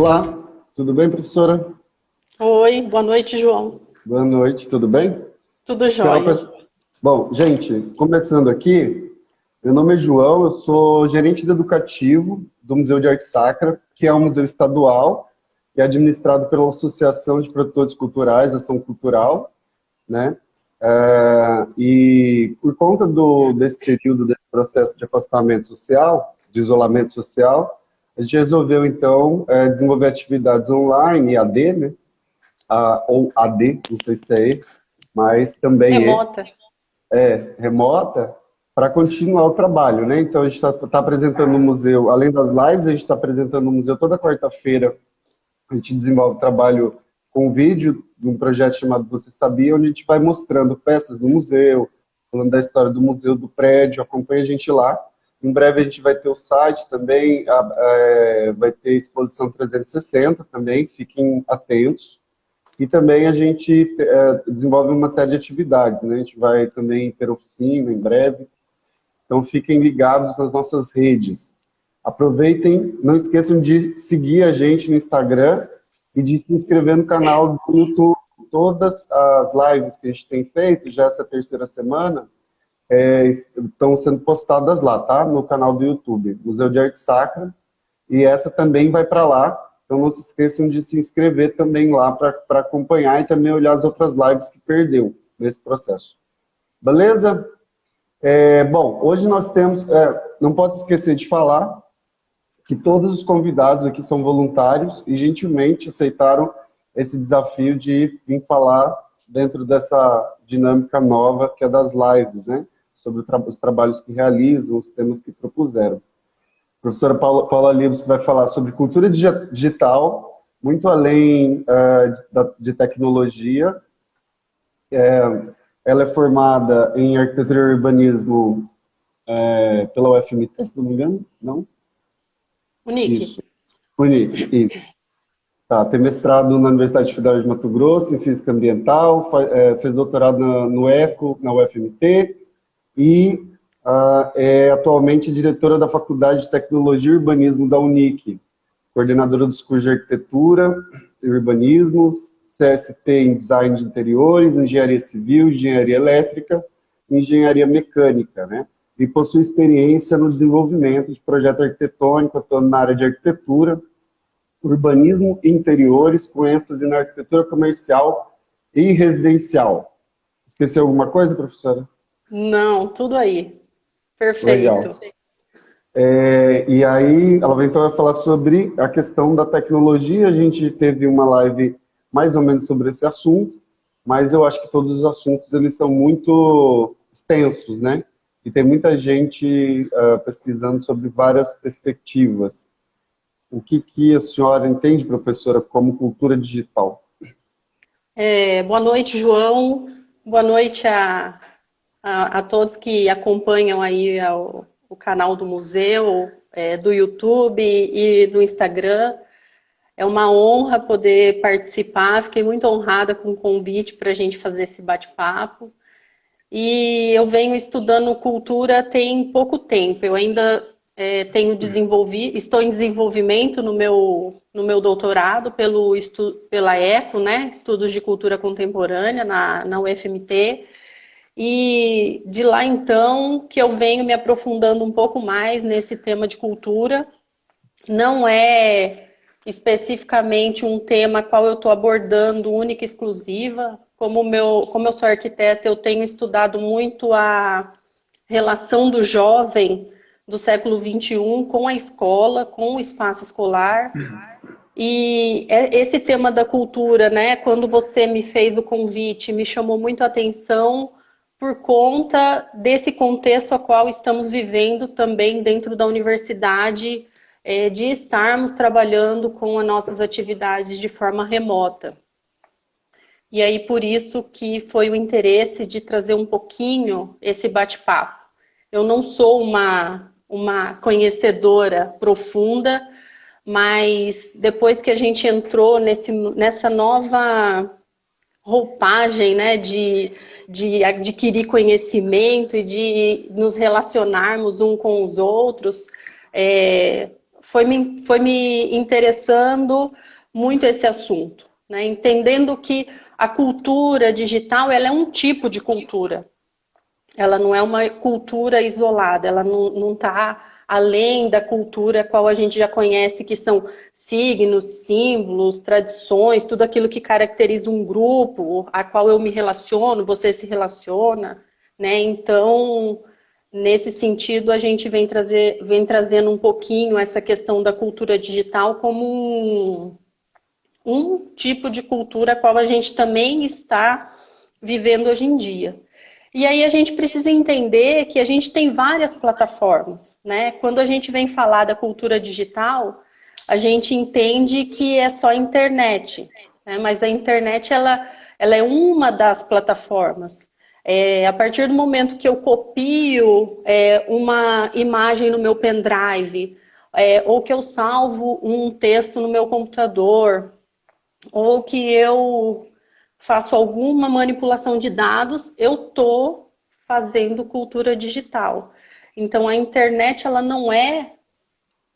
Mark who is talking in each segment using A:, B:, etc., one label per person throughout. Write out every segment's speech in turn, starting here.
A: Olá, tudo bem, professora?
B: Oi, boa noite, João.
A: Boa noite, tudo bem?
B: Tudo
A: Então,
B: jóia.
A: bom, gente, começando aqui, meu nome é João, eu sou gerente de educativo do Museu de Arte Sacra, que é um museu estadual e é administrado pela Associação de Produtores Culturais, Ação Cultural, né? E por conta desse período, desse processo de afastamento social, de isolamento social, a gente resolveu, então, desenvolver atividades online, AD, né? Ou AD, não sei se é esse, mas também
B: Remota.
A: remota, para continuar o trabalho, né? Então, a gente está apresentando no museu, além das lives, a gente está apresentando no museu toda quarta-feira. A gente desenvolve trabalho com vídeo de um projeto chamado Você Sabia, onde a gente vai mostrando peças do museu, falando da história do museu, do prédio, acompanha a gente lá. Em breve a gente vai ter o site também, vai ter exposição 360 também, fiquem atentos. E também a gente desenvolve uma série de atividades, né? A gente vai também ter oficina em breve. Então fiquem ligados nas nossas redes. Aproveitem, não esqueçam de seguir a gente no Instagram e de se inscrever no canal do YouTube. Todas as lives que a gente tem feito, já essa terceira semana, estão sendo postadas lá, tá? No canal do YouTube, Museu de Arte Sacra. E essa também vai para lá. Então não se esqueçam de se inscrever também lá para acompanhar e também olhar as outras lives que perdeu nesse processo. Beleza? Bom, hoje nós temos, não posso esquecer de falar que todos os convidados aqui são voluntários e gentilmente aceitaram esse desafio de vir falar dentro dessa dinâmica nova que é das lives, né? Sobre os trabalhos que realizam, os temas que propuseram. A professora Paula Libos vai falar sobre cultura digital, muito além de tecnologia. Ela é formada em arquitetura e urbanismo pela UFMT, se não me engano, não?
B: Unique.
A: Isso, Unic, isso. Tá, tem mestrado na Universidade Federal de Mato Grosso, em Física Ambiental, fez doutorado no ECO, na UFMT, e é atualmente diretora da Faculdade de Tecnologia e Urbanismo da Unic, coordenadora dos cursos de Arquitetura e Urbanismo, CST em Design de Interiores, Engenharia Civil, Engenharia Elétrica e Engenharia Mecânica, né? E possui experiência no desenvolvimento de projeto arquitetônico, atuando na área de arquitetura, urbanismo e interiores, com ênfase na arquitetura comercial e residencial. Esqueceu alguma coisa, professora?
B: Não, tudo aí.
A: Legal.
B: Perfeito.
A: E aí, ela então vai falar sobre a questão da tecnologia. A gente teve uma live mais ou menos sobre esse assunto, mas eu acho que todos os assuntos eles são muito extensos, né? E tem muita gente pesquisando sobre várias perspectivas. O que a senhora entende, professora, como cultura digital?
B: Boa noite, João. Boa noite a todos que acompanham aí o canal do museu, do YouTube e do Instagram. É uma honra poder participar. Fiquei muito honrada com o convite para a gente fazer esse bate-papo. E eu venho estudando cultura tem pouco tempo. Eu ainda estou em desenvolvimento no meu doutorado pela ECO, né? Estudos de Cultura Contemporânea na UFMT. E de lá então que eu venho me aprofundando um pouco mais nesse tema de cultura. Não é especificamente um tema qual eu estou abordando única e exclusiva. Como eu sou arquiteta, eu tenho estudado muito a relação do jovem do século XXI com a escola, com o espaço escolar. E esse tema da cultura, né? Quando você me fez o convite, me chamou muito a atenção por conta desse contexto a qual estamos vivendo também dentro da universidade, de estarmos trabalhando com as nossas atividades de forma remota. E aí, por isso que foi o interesse de trazer um pouquinho esse bate-papo. Eu não sou uma conhecedora profunda, mas depois que a gente entrou nessa nova roupagem, né, de adquirir conhecimento e de nos relacionarmos uns com os outros, foi me interessando muito esse assunto, né? Entendendo que a cultura digital, ela é um tipo de cultura. Ela não é uma cultura isolada, ela não está além da cultura qual a gente já conhece, que são signos, símbolos, tradições, tudo aquilo que caracteriza um grupo, a qual eu me relaciono, você se relaciona, né? Então, nesse sentido, a gente vem trazendo um pouquinho essa questão da cultura digital como um tipo de cultura a qual a gente também está vivendo hoje em dia. E aí a gente precisa entender que a gente tem várias plataformas, né? Quando a gente vem falar da cultura digital, a gente entende que é só a internet, né? Mas a internet, ela é uma das plataformas. A partir do momento que eu copio uma imagem no meu pendrive, ou que eu salvo um texto no meu computador, ou que eu faço alguma manipulação de dados, eu estou fazendo cultura digital. Então, a internet, ela não é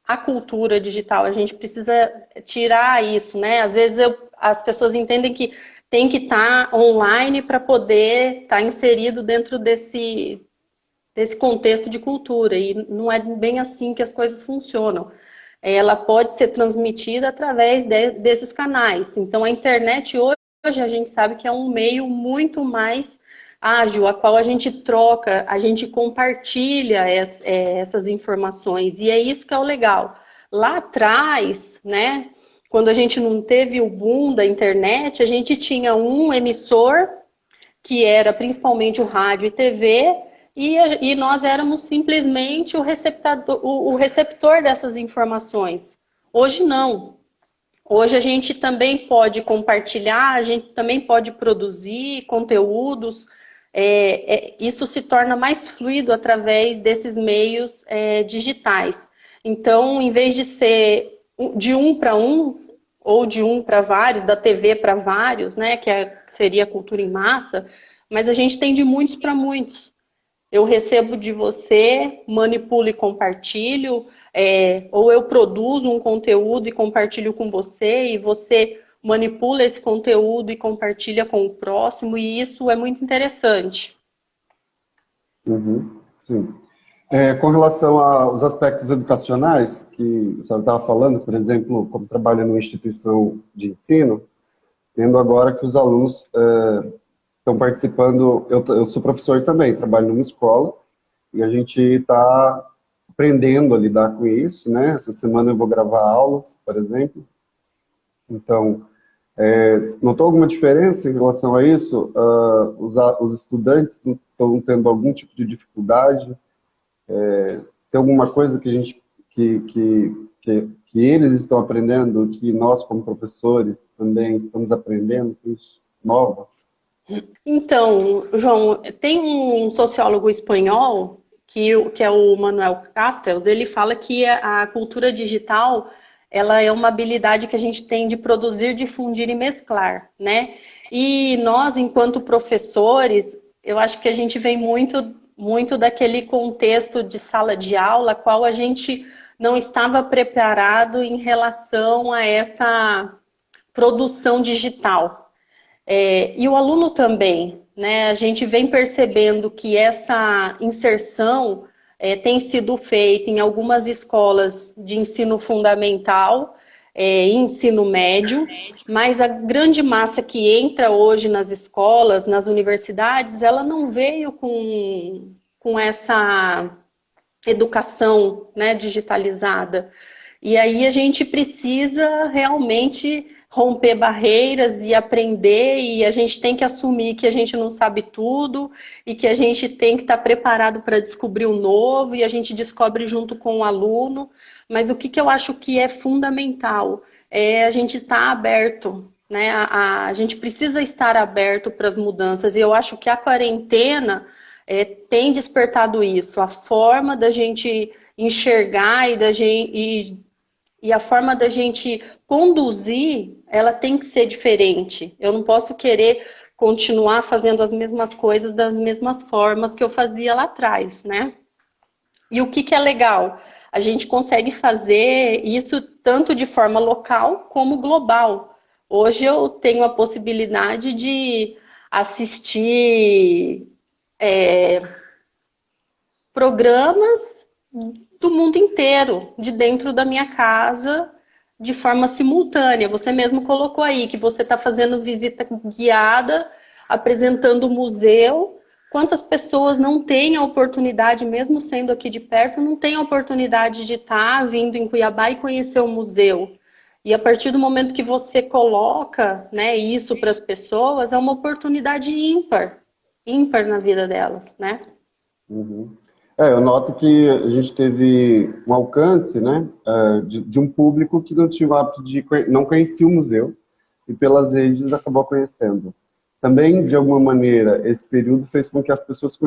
B: a cultura digital. A gente precisa tirar isso, né? Às vezes as pessoas entendem que tem que estar online para poder estar inserido dentro desse contexto de cultura. E não é bem assim que as coisas funcionam. Ela pode ser transmitida através desses canais. Então, a internet hoje a gente sabe que é um meio muito mais ágil, a qual a gente troca, a gente compartilha essas informações. E é isso que é o legal. Lá atrás, né, quando a gente não teve o boom da internet, a gente tinha um emissor, que era principalmente o rádio e TV, e nós éramos simplesmente o receptor dessas informações. Hoje não. Hoje a gente também pode compartilhar, a gente também pode produzir conteúdos. Isso se torna mais fluido através desses meios digitais. Então, em vez de ser de um para um, ou de um para vários, da TV para vários, né, seria a cultura em massa, mas a gente tem de muitos para muitos. Eu recebo de você, manipulo e compartilho, ou eu produzo um conteúdo e compartilho com você, e você manipula esse conteúdo e compartilha com o próximo, e isso é muito interessante.
A: Uhum, sim. Com relação aos aspectos educacionais, que a senhora estava falando, por exemplo, como trabalha numa instituição de ensino, tendo agora que os alunos estão participando, eu sou professor também, trabalho numa escola, e a gente está aprendendo a lidar com isso, né? Essa semana eu vou gravar aulas, por exemplo. Então, notou alguma diferença em relação a isso? Os estudantes estão tendo algum tipo de dificuldade? Tem alguma coisa que a gente, que eles estão aprendendo, que nós como professores também estamos aprendendo com isso nova?
B: Então, João, tem um sociólogo espanhol, que é o Manuel Castells, ele fala que a cultura digital, ela é uma habilidade que a gente tem de produzir, difundir e mesclar, né? E nós, enquanto professores, eu acho que a gente vem muito daquele contexto de sala de aula, qual a gente não estava preparado em relação a essa produção digital. E o aluno também, né? A gente vem percebendo que essa inserção tem sido feita em algumas escolas de ensino fundamental e ensino médio, mas a grande massa que entra hoje nas escolas, nas universidades, ela não veio com essa educação, né, digitalizada. E aí a gente precisa realmente romper barreiras e aprender, e a gente tem que assumir que a gente não sabe tudo e que a gente tem que estar preparado para descobrir o novo, e a gente descobre junto com o aluno. Mas o que eu acho que é fundamental é a gente estar aberto, né? A gente precisa estar aberto para as mudanças, e eu acho que a quarentena tem despertado isso, a forma da gente enxergar e a forma da gente conduzir, ela tem que ser diferente. Eu não posso querer continuar fazendo as mesmas coisas das mesmas formas que eu fazia lá atrás, né? E o que é legal? a gente consegue fazer isso tanto de forma local como global. Hoje eu tenho a possibilidade de assistir programas do mundo inteiro, de dentro da minha casa, de forma simultânea. Você mesmo colocou aí que você está fazendo visita guiada, apresentando o museu. Quantas pessoas não têm a oportunidade, mesmo sendo aqui de perto, não têm a oportunidade de estar vindo em Cuiabá e conhecer o museu? E a partir do momento que você coloca, né, isso para as pessoas, é uma oportunidade ímpar, ímpar na vida delas, né?
A: Uhum. Eu noto que a gente teve um alcance, né, de um público que não tinha o hábito não conhecia o museu e pelas redes acabou conhecendo. Também, de alguma maneira, esse período fez com que as pessoas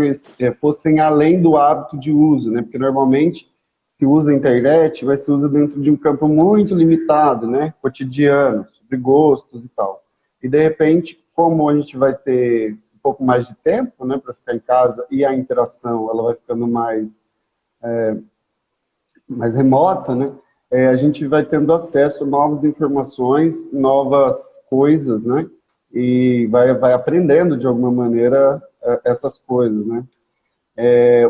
A: fossem além do hábito de uso, né, porque normalmente se usa a internet, mas se usa dentro de um campo muito limitado, né, cotidiano, sobre gostos e tal. E, de repente, como a gente vai ter um pouco mais de tempo, né, para ficar em casa e a interação ela vai ficando mais remota, né, a gente vai tendo acesso a novas informações, novas coisas, né, e vai aprendendo de alguma maneira essas coisas, né.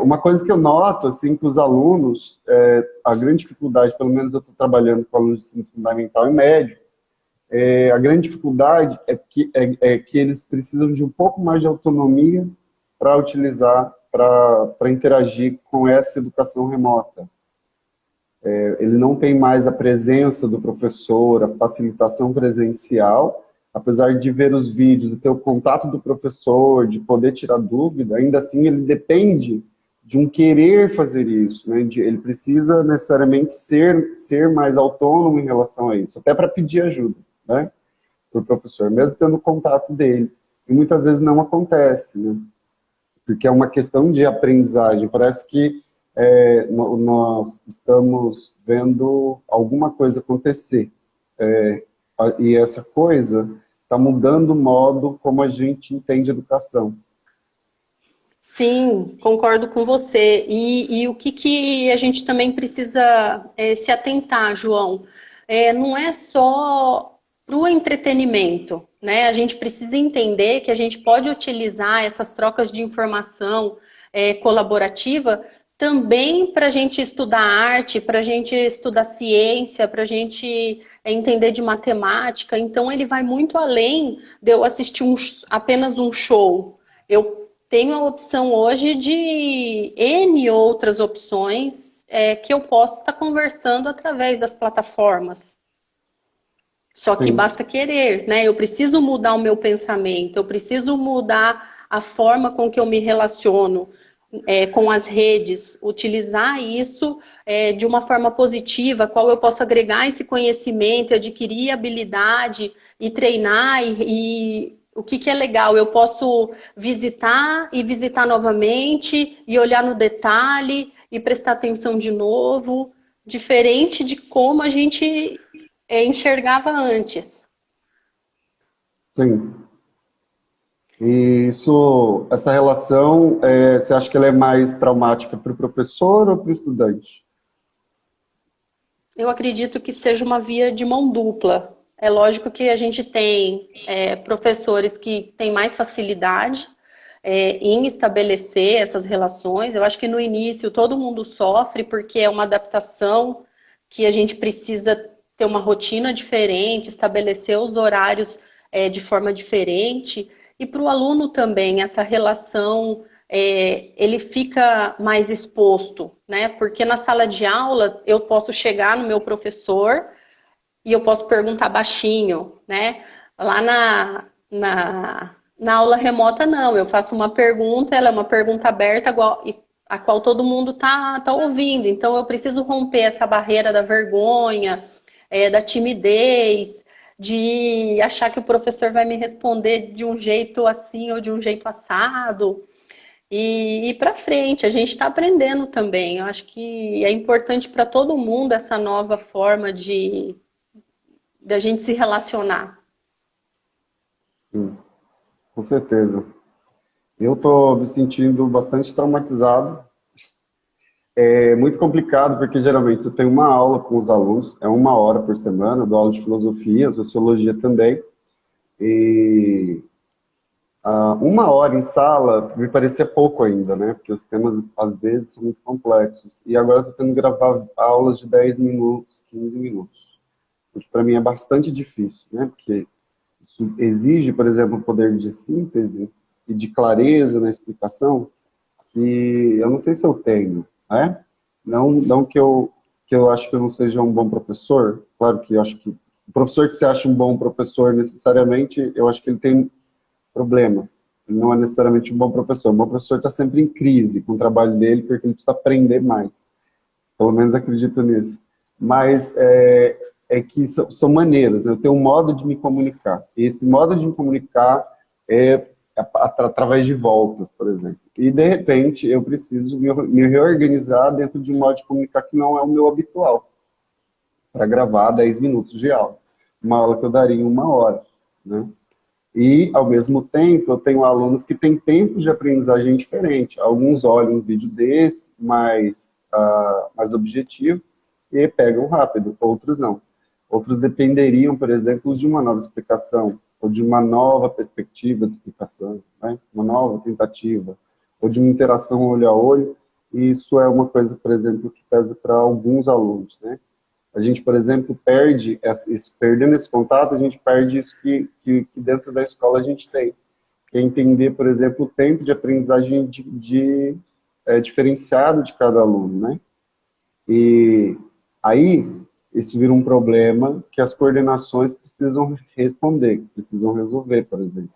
A: Uma coisa que eu noto, assim, que os alunos, a grande dificuldade, pelo menos eu estou trabalhando com alunos de ensino fundamental e médio, a grande dificuldade é que eles precisam de um pouco mais de autonomia para utilizar, para interagir com essa educação remota. Ele não tem mais a presença do professor, a facilitação presencial, apesar de ver os vídeos e ter o contato do professor, de poder tirar dúvida, ainda assim ele depende de um querer fazer isso, né? Ele precisa necessariamente ser mais autônomo em relação a isso, até para pedir ajuda, né, para o professor, mesmo tendo o contato dele. E muitas vezes não acontece, né? Porque é uma questão de aprendizagem. Parece que nós estamos vendo alguma coisa acontecer. E essa coisa está mudando o modo como a gente entende educação.
B: Sim, concordo com você. E o que a gente também precisa se atentar, João? Não é só para o entretenimento, né? A gente precisa entender que a gente pode utilizar essas trocas de informação colaborativa também para a gente estudar arte, para a gente estudar ciência, para a gente entender de matemática. Então, ele vai muito além de eu assistir apenas um show. Eu tenho a opção hoje de N outras opções que eu posso estar conversando através das plataformas. Só que
A: Sim,
B: basta querer, né? Eu preciso mudar o meu pensamento, eu preciso mudar a forma com que eu me relaciono com as redes, utilizar isso de uma forma positiva, qual eu posso agregar esse conhecimento, adquirir habilidade e treinar e o que é legal, eu posso visitar e visitar novamente e olhar no detalhe e prestar atenção de novo, diferente de como a gente enxergava antes.
A: sim. E essa relação, você acha que ela é mais traumática para o professor ou para o estudante?
B: Eu acredito que seja uma via de mão dupla. É lógico que a gente tem professores que têm mais facilidade em estabelecer essas relações. Eu acho que no início todo mundo sofre porque é uma adaptação que a gente precisa ter uma rotina diferente, estabelecer os horários de forma diferente. E para o aluno também, essa relação, ele fica mais exposto, né? Porque na sala de aula eu posso chegar no meu professor e eu posso perguntar baixinho, né? Lá na aula remota, não. Eu faço uma pergunta, ela é uma pergunta aberta, a qual todo mundo tá ouvindo. Então, eu preciso romper essa barreira da vergonha, da timidez, de achar que o professor vai me responder de um jeito assim ou de um jeito assado. E ir para frente, a gente está aprendendo também. Eu acho que é importante para todo mundo essa nova forma de a gente se relacionar.
A: Sim, com certeza. Eu estou me sentindo bastante traumatizado É muito complicado, porque geralmente eu tenho uma aula com os alunos, é 1 hora por semana, eu dou aula de filosofia, sociologia também, e 1 hora em sala me parecia pouco ainda, né? Porque os temas, às vezes, são muito complexos. E agora eu estou tendo que gravar aulas de 10 minutos, 15 minutos, o que para mim é bastante difícil, né? Porque isso exige, por exemplo, um poder de síntese e de clareza na explicação que eu não sei se eu tenho, né? Não que eu acho que eu não seja um bom professor, claro que eu acho que o professor que você acha um bom professor necessariamente, eu acho que ele tem problemas. Ele não é necessariamente um bom professor. Um bom professor está sempre em crise com o trabalho dele porque ele precisa aprender mais. Pelo menos acredito nisso. Mas é que são maneiras, né? Eu tenho um modo de me comunicar. E esse modo de me comunicar é através de voltas, por exemplo. E, de repente, eu preciso me reorganizar dentro de um modo de comunicar que não é o meu habitual, para gravar 10 minutos de aula. Uma aula que eu daria em 1 hora, né? E, ao mesmo tempo, eu tenho alunos que têm tempos de aprendizagem diferente. Alguns olham um vídeo desse, mais objetivo, e pegam rápido, outros não. Outros dependeriam, por exemplo, de uma nova explicação, ou de uma nova perspectiva de explicação, né? Uma nova tentativa, ou de uma interação olho a olho, e isso é uma coisa, por exemplo, que pesa para alguns alunos, né? A gente, por exemplo, perdendo esse contato, a gente perde isso que dentro da escola a gente tem. Que é entender, por exemplo, o tempo de aprendizagem diferenciado de cada aluno, né? E aí, isso vira um problema que as coordenações precisam responder, que precisam resolver, por exemplo.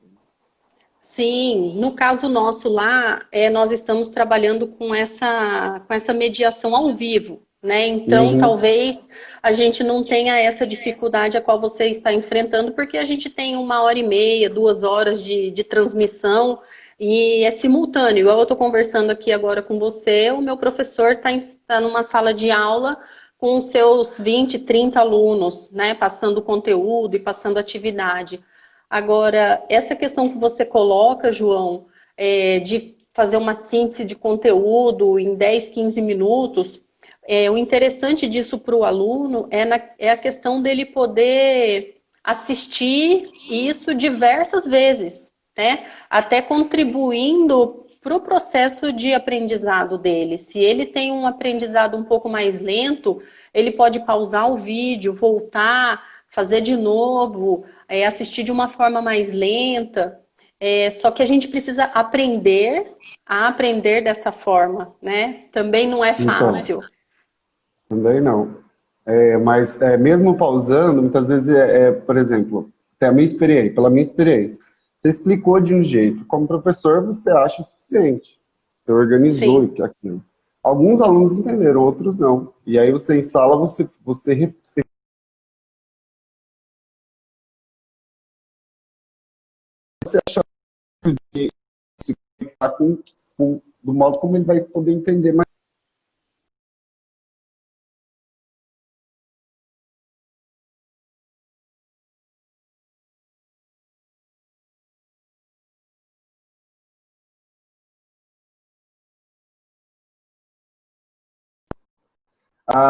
B: Sim, no caso nosso lá, nós estamos trabalhando com essa mediação ao vivo, né? Então,
A: Uhum.
B: talvez a gente não tenha essa dificuldade a qual você está enfrentando, porque a gente tem 1 hora e meia, 2 horas de transmissão e é simultâneo. Igual eu estou conversando aqui agora com você, o meu professor está numa sala de aula com os seus 20, 30 alunos, né? Passando conteúdo e passando atividade. Agora, essa questão que você coloca, João, de fazer uma síntese de conteúdo em 10, 15 minutos, o interessante disso para o aluno é a questão dele poder assistir isso diversas vezes, né? Até contribuindo para o processo de aprendizado dele. Se ele tem um aprendizado um pouco mais lento, ele pode pausar o vídeo, voltar, fazer de novo, assistir de uma forma mais lenta. Só que a gente precisa aprender a aprender dessa forma, né? Também não é
A: Então,
B: fácil.
A: também não. Mas mesmo pausando, muitas vezes, por exemplo, até pela minha experiência, você explicou de um jeito, como professor você acha o suficiente, você organizou
B: Sim.
A: e que aquilo. Alguns alunos entenderam, outros não. E aí você em sala, você acha que se conectar do modo como ele vai poder entender mais.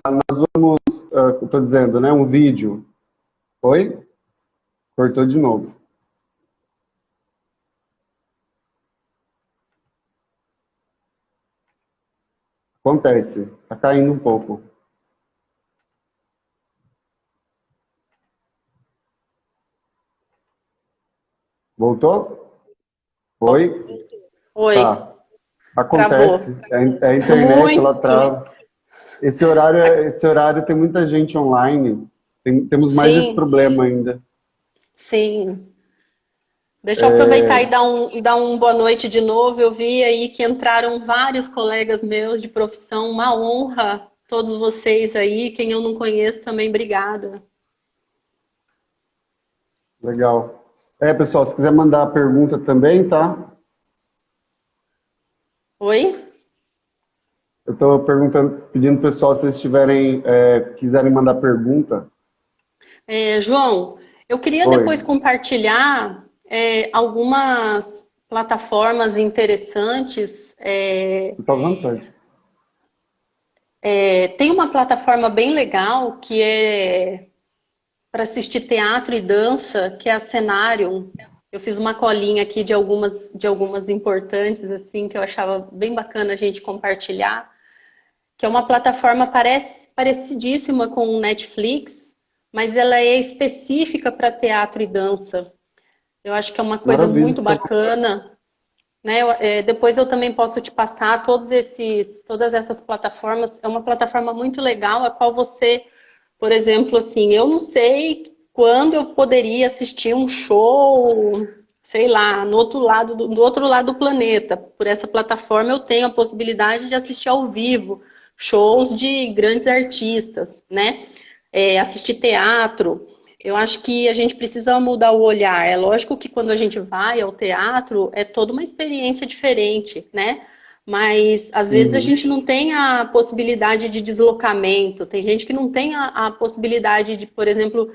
A: Nós vamos, estou dizendo, né, um vídeo. Oi? Cortou de novo. Acontece, tá caindo um pouco. Voltou? Oi?
B: Oi,
A: Tá.
B: travou.
A: Acontece. A internet, ela
B: Muito.
A: trava. Esse horário tem muita gente online. Temos mais esse
B: Sim,
A: problema ainda.
B: sim. Deixa eu aproveitar e dar um boa noite de novo. Eu vi aí que entraram vários colegas meus de profissão. Uma honra todos vocês aí. Quem eu não conheço também, obrigada.
A: Legal. Pessoal, se quiser mandar pergunta também, tá?
B: Oi?
A: Eu estou perguntando, pedindo pro pessoal se eles quiserem mandar pergunta.
B: João, eu queria
A: Oi.
B: depois compartilhar algumas plataformas interessantes.
A: Fica à vontade.
B: Tem uma plataforma bem legal que é para assistir teatro e dança, que é a Cenarium. Eu fiz uma colinha aqui de algumas importantes, assim, que eu achava bem bacana a gente compartilhar, que é uma plataforma parecidíssima com o Netflix, mas ela é específica para teatro e dança. Eu acho que é uma coisa
A: Maravilha.
B: muito bacana, né? Depois eu também posso te passar todas essas plataformas. É uma plataforma muito legal, a qual você, por exemplo, assim, eu não sei quando eu poderia assistir um show, sei lá, no outro lado do planeta. Por essa plataforma eu tenho a possibilidade de assistir ao vivo shows de grandes artistas, né? Assistir teatro. Eu acho que a gente precisa mudar o olhar. É lógico que quando a gente vai ao teatro é toda uma experiência diferente, né? Mas às vezes a
A: Uhum.
B: gente não tem a possibilidade de deslocamento. Tem gente que não tem a possibilidade de, por exemplo,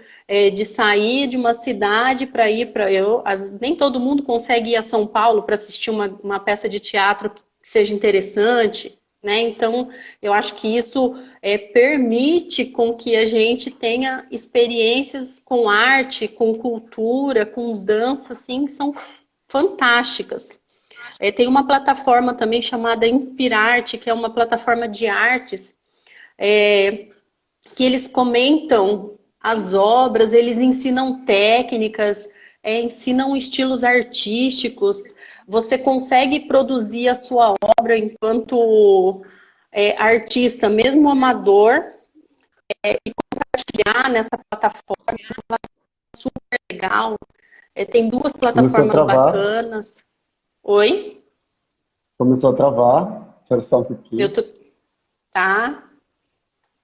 B: de sair de uma cidade para ir para nem todo mundo consegue ir a São Paulo para assistir uma peça de teatro que seja interessante, né? Então, eu acho que isso permite com que a gente tenha experiências com arte, com cultura, com dança, assim, que são fantásticas. Tem uma plataforma também chamada Inspirarte, que é uma plataforma de artes, que eles comentam as obras, eles ensinam técnicas, ensinam estilos artísticos. Você consegue produzir a sua obra enquanto artista, mesmo amador, e compartilhar nessa plataforma, super legal. Tem duas
A: Começou a
B: plataformas
A: travar.
B: bacanas. Oi?
A: Começou a travar. Espera só um
B: Eu
A: pouquinho.
B: tô... Tá.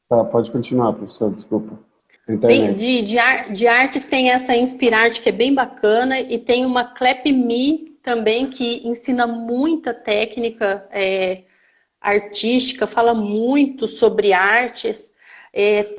A: Tá, pode continuar, professor, desculpa. A
B: Tem,
A: internet.
B: de artes tem essa Inspirarte que é bem bacana e tem uma Clap.me também que ensina muita técnica artística, fala muito sobre artes.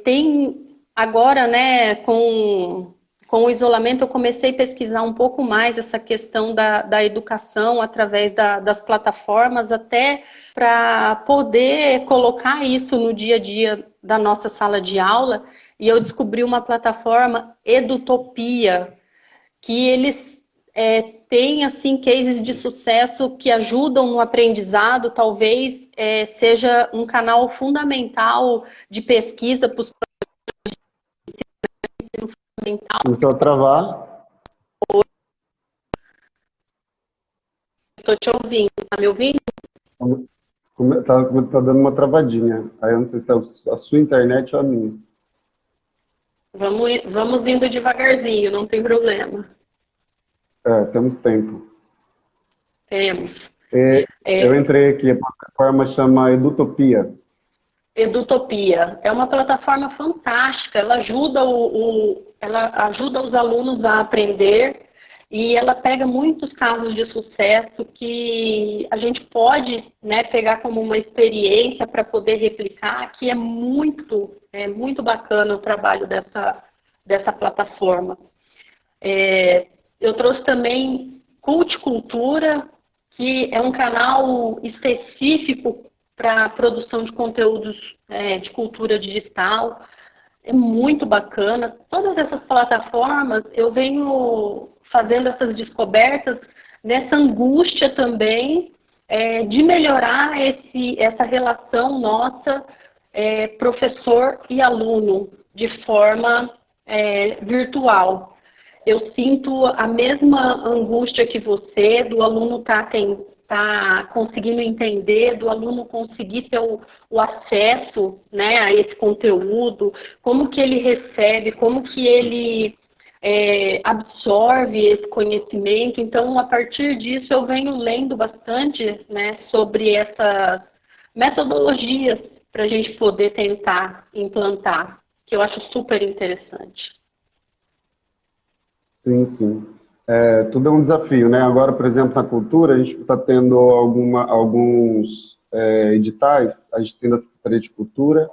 B: Tem agora, né, com o isolamento, eu comecei a pesquisar um pouco mais essa questão da educação através das plataformas, até para poder colocar isso no dia a dia da nossa sala de aula. E eu descobri uma plataforma Edutopia, que eles têm assim cases de sucesso que ajudam no aprendizado. Talvez seja um canal fundamental de pesquisa para os ensino fundamental.
A: Começou a travar.
B: Estou te ouvindo, tá me ouvindo?
A: Tá dando uma travadinha. Aí eu não sei se é a sua internet ou a minha.
B: Vamos indo devagarzinho, não tem problema.
A: Temos tempo.
B: Temos.
A: Eu entrei aqui, a plataforma chama Edutopia.
B: Edutopia é uma plataforma fantástica, ela ajuda os alunos a aprender e ela pega muitos casos de sucesso que a gente pode, né, pegar como uma experiência para poder replicar, que é muito bacana o trabalho dessa plataforma. Eu trouxe também Culticultura, que é um canal específico para produção de conteúdos de cultura digital. É muito bacana. Todas essas plataformas, eu venho fazendo essas descobertas nessa angústia também de melhorar essa relação nossa, professor e aluno, de forma virtual. Eu sinto a mesma angústia que você, do aluno tá conseguindo entender, do aluno conseguir ter o acesso, né, a esse conteúdo, como que ele recebe, como que ele absorve esse conhecimento. Então, a partir disso, eu venho lendo bastante, né, sobre essas metodologias para a gente poder tentar implantar, que eu acho super interessante.
A: Sim, sim. Tudo é um desafio, né? Agora, por exemplo, na cultura, a gente está tendo alguns editais. A gente tem da Secretaria de Cultura,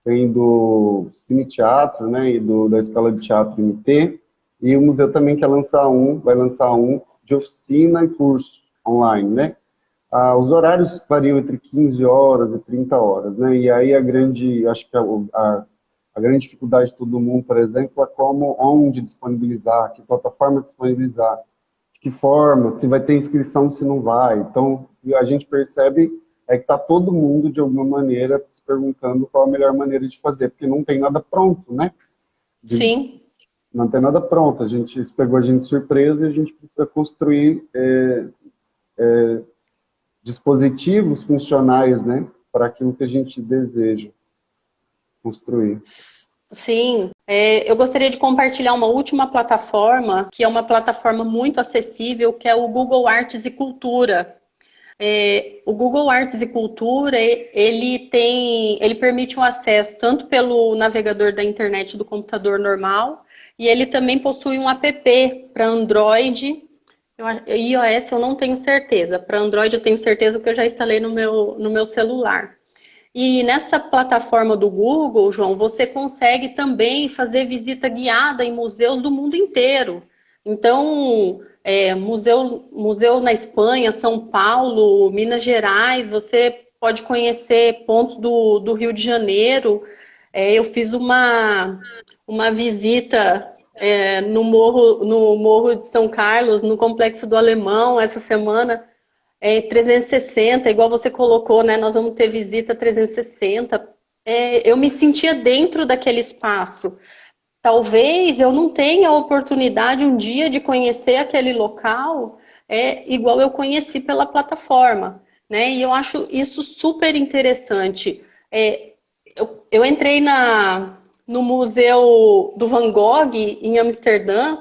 A: tem do Cine Teatro, né? E da Escola de Teatro MT. E o museu também vai lançar um de oficina e curso online, né? Os horários variam entre 15 horas e 30 horas, né? E aí acho que a grande dificuldade de todo mundo, por exemplo, é onde disponibilizar, que plataforma disponibilizar, de que forma, se vai ter inscrição, se não vai. Então, a gente percebe que está todo mundo, de alguma maneira, se perguntando qual a melhor maneira de fazer, porque não tem nada pronto, né?
B: Sim.
A: Não tem nada pronto. Isso pegou a gente de surpresa e a gente precisa construir dispositivos funcionais, né, para aquilo que a gente deseja construir.
B: Sim, eu gostaria de compartilhar uma última plataforma, que é uma plataforma muito acessível, que é o Google Artes e Cultura. O Google Artes e Cultura, ele permite um acesso tanto pelo navegador da internet do computador normal, e ele também possui um app para Android. iOS eu não tenho certeza, para Android eu tenho certeza que eu já instalei no meu celular. E nessa plataforma do Google, João, você consegue também fazer visita guiada em museus do mundo inteiro. Então, museu na Espanha, São Paulo, Minas Gerais, você pode conhecer pontos do Rio de Janeiro. Eu fiz uma visita no Morro de São Carlos, no Complexo do Alemão, essa semana. 360, igual você colocou, né? Nós vamos ter visita 360. Eu me sentia dentro daquele espaço. Talvez eu não tenha a oportunidade um dia de conhecer aquele local igual eu conheci pela plataforma, né? E eu acho isso super interessante. Eu entrei no Museu do Van Gogh, em Amsterdã,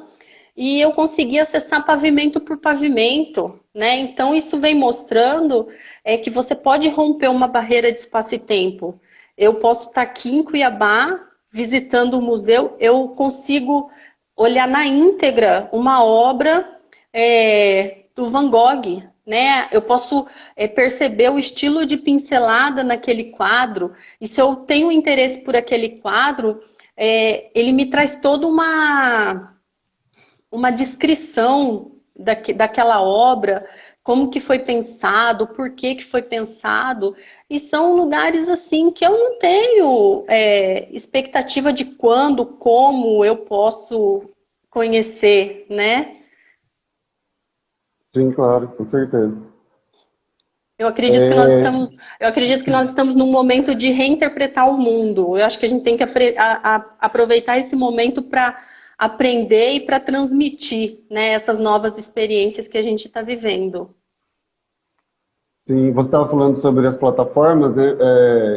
B: e eu consegui acessar pavimento por pavimento, né? Então, isso vem mostrando que você pode romper uma barreira de espaço e tempo. Eu posso estar aqui em Cuiabá, visitando o museu, eu consigo olhar na íntegra uma obra do Van Gogh, né? Eu posso perceber o estilo de pincelada naquele quadro, e se eu tenho interesse por aquele quadro, ele me traz toda uma descrição daquela obra, como que foi pensado, por que que foi pensado, e são lugares assim que eu não tenho expectativa de quando, como eu posso conhecer, né?
A: Sim, claro, com certeza.
B: Eu acredito que nós estamos num momento de reinterpretar o mundo. Eu acho que a gente tem que aproveitar esse momento para aprender e para transmitir, né, essas novas experiências que a gente está vivendo.
A: Sim, você estava falando sobre as plataformas, né?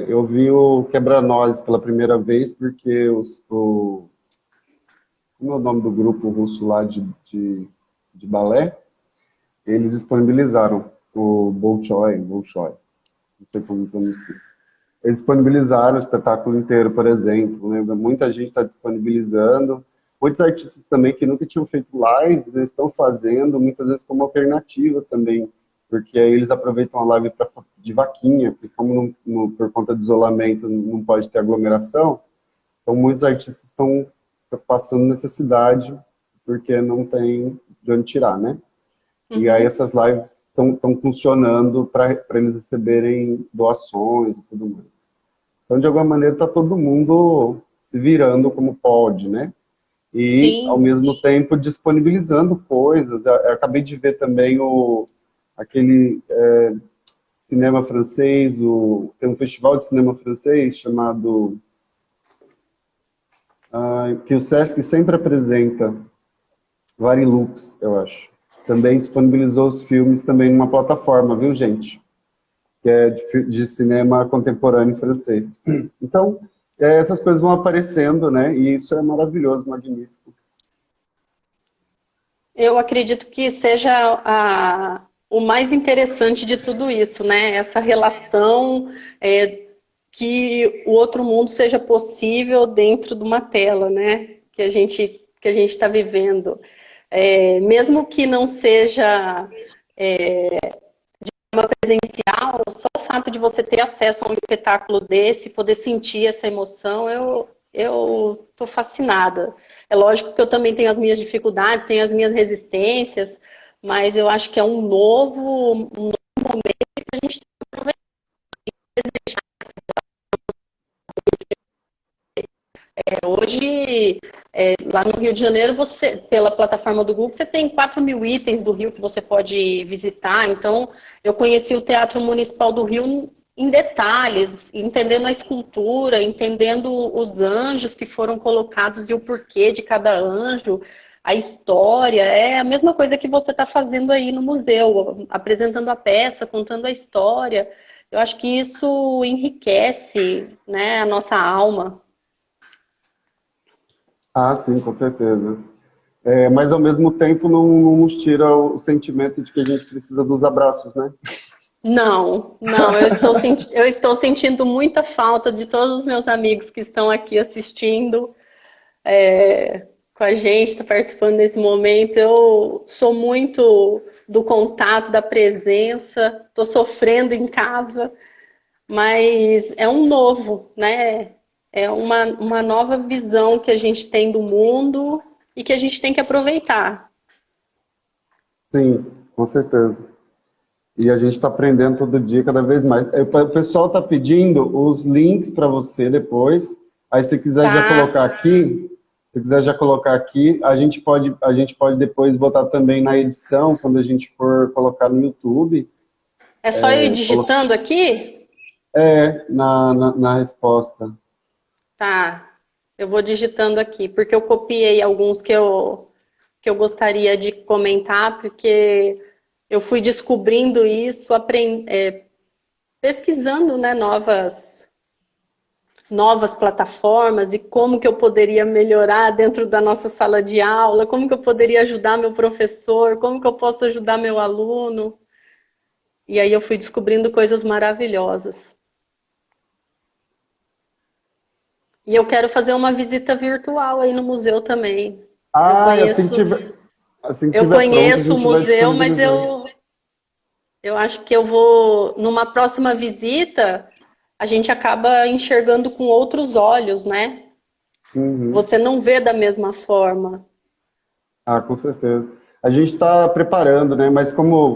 A: Eu vi o Quebra-Nós pela primeira vez, porque como é o nome do grupo russo lá de balé? Eles disponibilizaram o Bolshoi, não sei como pronuncia. Eles disponibilizaram o espetáculo inteiro, por exemplo, né? Muita gente está disponibilizando. Muitos artistas também que nunca tinham feito lives, eles estão fazendo, muitas vezes como alternativa também, porque aí eles aproveitam a live de vaquinha, porque como por conta do isolamento não pode ter aglomeração, então muitos artistas estão passando necessidade, porque não tem de onde tirar, né? E aí essas lives estão funcionando para eles receberem doações e tudo mais. Então, de alguma maneira, está todo mundo se virando como pode, né? E, ao mesmo tempo, disponibilizando coisas. Eu acabei de ver também aquele cinema francês, tem um festival de cinema francês chamado... que o Sesc sempre apresenta, Varilux, eu acho. Também disponibilizou os filmes também numa plataforma, viu, gente? Que é de cinema contemporâneo francês. Então, essas coisas vão aparecendo, né? E isso é maravilhoso, magnífico.
B: Eu acredito que seja o mais interessante de tudo isso, né? Essa relação que o outro mundo seja possível dentro de uma tela, né? Que a gente está vivendo. Mesmo que não seja uma presencial, só o fato de você ter acesso a um espetáculo desse, poder sentir essa emoção, eu tô fascinada. É lógico que eu também tenho as minhas dificuldades, tenho as minhas resistências, mas eu acho que é um novo momento que a gente tem que aproveitar. Hoje, lá no Rio de Janeiro, você, pela plataforma do Google, você tem 4.000 itens do Rio que você pode visitar. Então, eu conheci o Teatro Municipal do Rio em detalhes, entendendo a escultura, entendendo os anjos que foram colocados e o porquê de cada anjo, a história. É a mesma coisa que você está fazendo aí no museu, apresentando a peça, contando a história. Eu acho que isso enriquece, né, a nossa alma.
A: Ah, sim, com certeza. Mas ao mesmo tempo não nos tira o sentimento de que a gente precisa dos abraços, né?
B: Não, não, eu estou sentindo muita falta de todos os meus amigos que estão aqui assistindo, com a gente, está participando desse momento. Eu sou muito do contato, da presença, estou sofrendo em casa, mas é um novo, né? É uma nova visão que a gente tem do mundo e que a gente tem que aproveitar.
A: Sim, com certeza. E a gente está aprendendo todo dia, cada vez mais. O pessoal está pedindo os links para você depois. Aí, se quiser já
B: Tá?
A: colocar aqui, se quiser já colocar aqui, a gente pode depois botar também na edição, quando a gente for colocar no YouTube,
B: É só eu ir
A: colo-
B: digitando aqui?
A: na resposta.
B: Tá. Eu vou digitando aqui, porque eu copiei alguns que eu gostaria de comentar, porque eu fui descobrindo isso, pesquisando, né, novas plataformas e como que eu poderia melhorar dentro da nossa sala de aula, como que eu poderia ajudar meu professor, como que eu posso ajudar meu aluno. E aí eu fui descobrindo coisas maravilhosas. E eu quero fazer uma visita virtual aí no museu também. Eu
A: Ah, e
B: conheço,
A: assim que
B: eu
A: tiver pronto, a
B: conheço o
A: gente vai
B: museu, mas
A: disponibilizar.
B: eu acho que eu vou, numa próxima visita, a gente acaba enxergando com outros olhos, né?
A: Uhum.
B: Você não vê da mesma forma.
A: Ah, com certeza. A gente está preparando, né? Mas como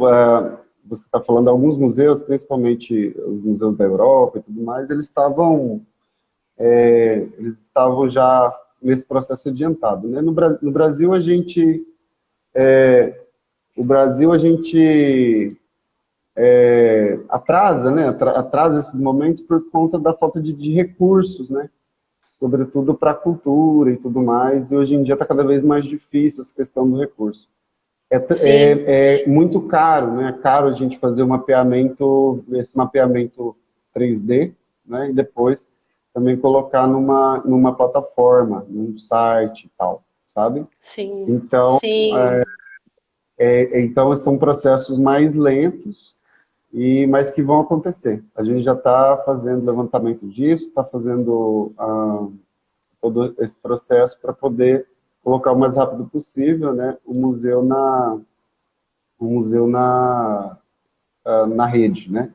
A: você está falando, alguns museus, principalmente os museus da Europa e tudo mais, eles estavam já nesse processo adiantado, né? No Brasil a gente atrasa, né? Atrasa esses momentos por conta da falta de recursos, né? Sobretudo para a cultura e tudo mais. E hoje em dia está cada vez mais difícil essa questão do recurso.
B: Sim,
A: É muito caro, né? É caro a gente fazer esse mapeamento 3D, né? E depois também colocar numa plataforma, num site e tal, sabe?
B: sim,
A: Então,
B: sim.
A: então são processos mais lentos mas que vão acontecer. A gente já está fazendo levantamento disso, está fazendo todo esse processo para poder colocar o mais rápido possível, né? O museu na rede, né?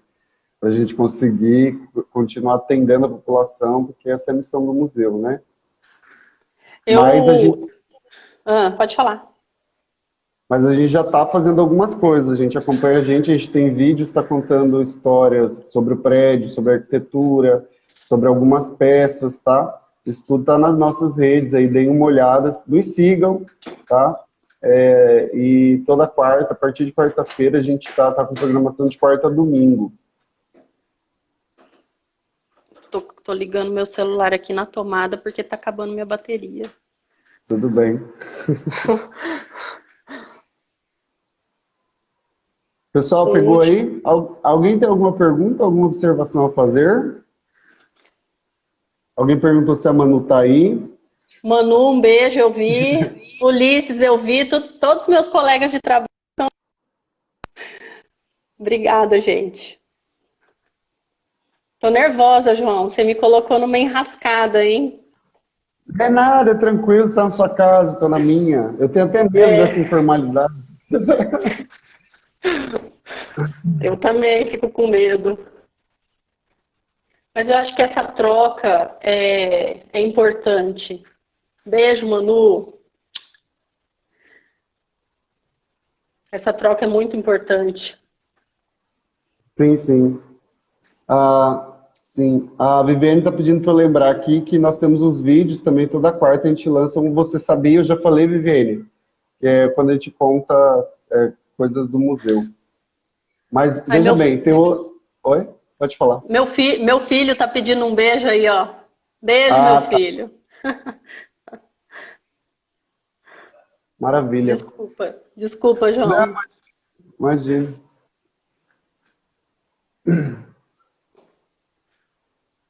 A: Para a gente conseguir continuar atendendo a população, porque essa é a missão do museu, né? Mas a gente,
B: Eu. Pode falar.
A: mas a gente já está fazendo algumas coisas, a gente acompanha a gente tem vídeos, está contando histórias sobre o prédio, sobre a arquitetura, sobre algumas peças, tá? Isso tudo está nas nossas redes aí, deem uma olhada, nos sigam, tá? E toda quarta, a partir de quarta-feira, a gente tá com programação de quarta a domingo.
B: Tô ligando meu celular aqui na tomada porque tá acabando minha bateria.
A: Tudo bem. Pessoal,
B: O
A: pegou
B: último.
A: aí? Alguém tem alguma pergunta, alguma observação a fazer? Alguém perguntou se a Manu tá aí?
B: Manu, um beijo, eu vi. Ulisses, eu vi. Todos os meus colegas de trabalho. Obrigada, gente. Tô nervosa, João. Você me colocou numa enrascada, hein?
A: É nada, é tranquilo, está na sua casa, estou na minha. Eu tenho até medo dessa
B: É,
A: informalidade.
B: eu também fico com medo. Mas eu acho que essa troca é importante. Beijo, Manu. Essa troca é muito importante.
A: Sim, sim. Sim, a Viviane está pedindo para eu lembrar aqui que nós temos uns vídeos também, toda quarta a gente lança um Você Sabia, eu já falei, Viviane, que é quando a gente conta coisas do museu. Mas
B: Ai,
A: veja bem, tem o... Oi? Pode falar.
B: meu filho tá pedindo um beijo aí, ó. Beijo, meu
A: Ah, tá.
B: filho.
A: Maravilha.
B: Desculpa, desculpa,
A: Não,
B: João.
A: imagina.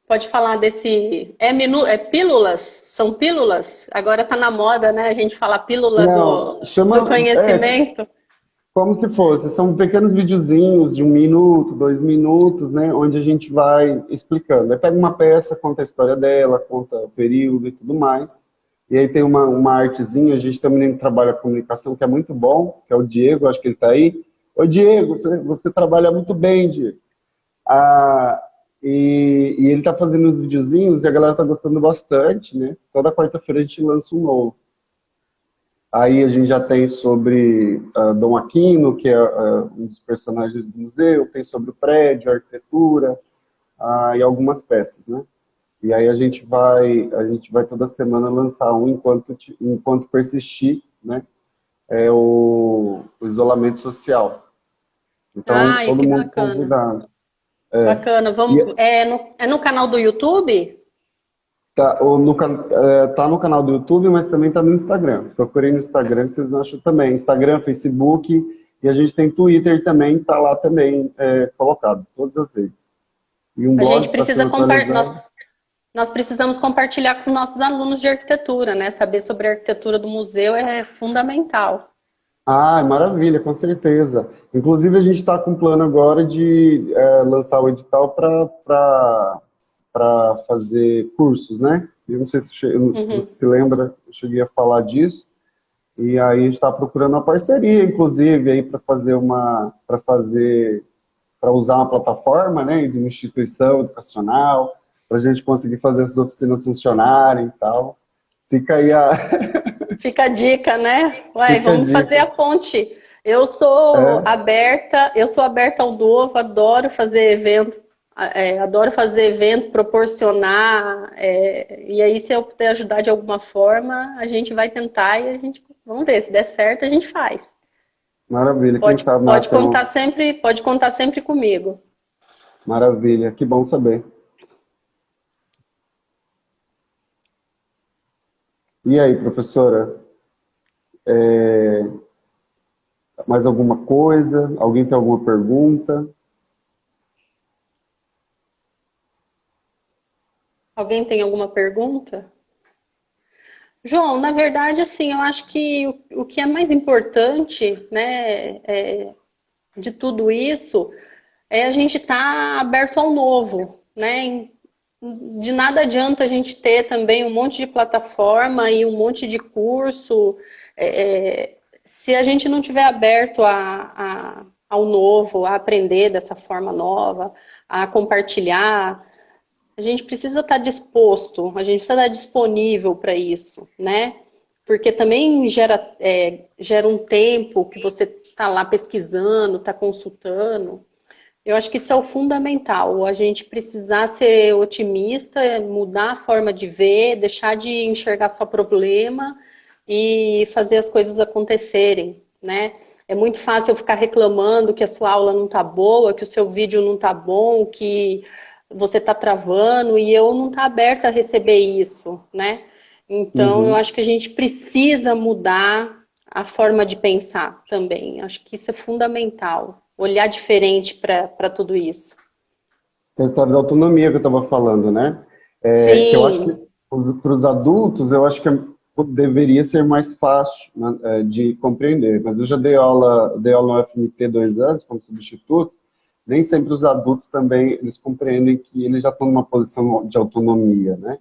B: Pode falar desse. É pílulas? São pílulas? Agora tá na moda, né? A gente fala pílula
A: Não,
B: do
A: chama...
B: conhecimento.
A: como se fosse, são pequenos videozinhos de 1 minuto, 2 minutos, né, onde a gente vai explicando. Aí pega uma peça, conta a história dela, conta o período e tudo mais. E aí tem uma artezinha, a gente também trabalha a comunicação, que é muito bom, que é o Diego, acho que ele está aí. Oi, Diego, você trabalha muito bem, Diego. Ah, e ele está fazendo os videozinhos e a galera está gostando bastante, né? Toda quarta-feira a gente lança um novo. Aí a gente já tem sobre Dom Aquino, que é um dos personagens do museu, tem sobre o prédio, a arquitetura, e algumas peças, né? E aí a gente vai toda semana lançar um enquanto persistir, né? É o isolamento social. Então,
B: Ai,
A: todo
B: que
A: mundo
B: bacana.
A: convidado.
B: Bacana. Vamos,
A: E
B: é no canal do YouTube?
A: tá no canal do YouTube, mas também tá no Instagram. Procurei no Instagram, que vocês acham também. Instagram, Facebook, e a gente tem Twitter também, tá lá também colocado, todas as redes. E um
B: A gente
A: blog que está
B: precisa
A: sendo atualizado.
B: nós precisamos compartilhar com os nossos alunos de arquitetura, né? Saber sobre a arquitetura do museu é fundamental.
A: Ah, maravilha, com certeza. Inclusive, a gente está com um plano agora de lançar o edital para fazer cursos, né? Eu não sei se você
B: Uhum.
A: se lembra, eu cheguei a falar disso. E aí a gente está procurando uma parceria, inclusive, aí para usar uma plataforma, né, de uma instituição educacional, para a gente conseguir fazer essas oficinas funcionarem e tal. Fica aí a,
B: Fica a dica, né? Ué,
A: fica a
B: vamos fazer a
A: dica.
B: ponte.
A: É,
B: Eu sou aberta ao novo, adoro fazer evento, adoro fazer evento, proporcionar, e aí se eu puder ajudar de alguma forma, a gente vai tentar e a gente, vamos ver, se der certo, a gente faz.
A: maravilha, quem sabe nasce uma
B: Pode contar sempre comigo.
A: maravilha, que bom saber. E aí, professora, mais alguma coisa? Alguém tem alguma pergunta?
B: Alguém tem alguma pergunta? João, na verdade, assim, eu acho que o que é mais importante, né, de tudo isso é a gente estar aberto ao novo, né? De nada adianta a gente ter também um monte de plataforma e um monte de curso, se a gente não tiver aberto ao novo, a aprender dessa forma nova, a compartilhar. A gente precisa estar disposto, a gente precisa estar disponível para isso, né? Porque também gera um tempo que você está lá pesquisando, está consultando. Eu acho que isso é o fundamental, a gente precisar ser otimista, mudar a forma de ver, deixar de enxergar só problema e fazer as coisas acontecerem, né? É muito fácil eu ficar reclamando que a sua aula não está boa, que o seu vídeo não está bom, que você está travando e eu não estou aberta a receber isso, né? Então, eu
A: Uhum.
B: acho que a gente precisa mudar a forma de pensar também. Acho que isso é fundamental. Olhar diferente para tudo isso.
A: Que é a história da autonomia que eu estava falando, né? Que eu acho que
B: Sim,
A: para os adultos, eu acho que deveria ser mais fácil, né, de compreender. Mas eu já dei aula no FMT 2 anos como substituto. Nem sempre os adultos também eles compreendem que eles já estão numa posição de autonomia, né?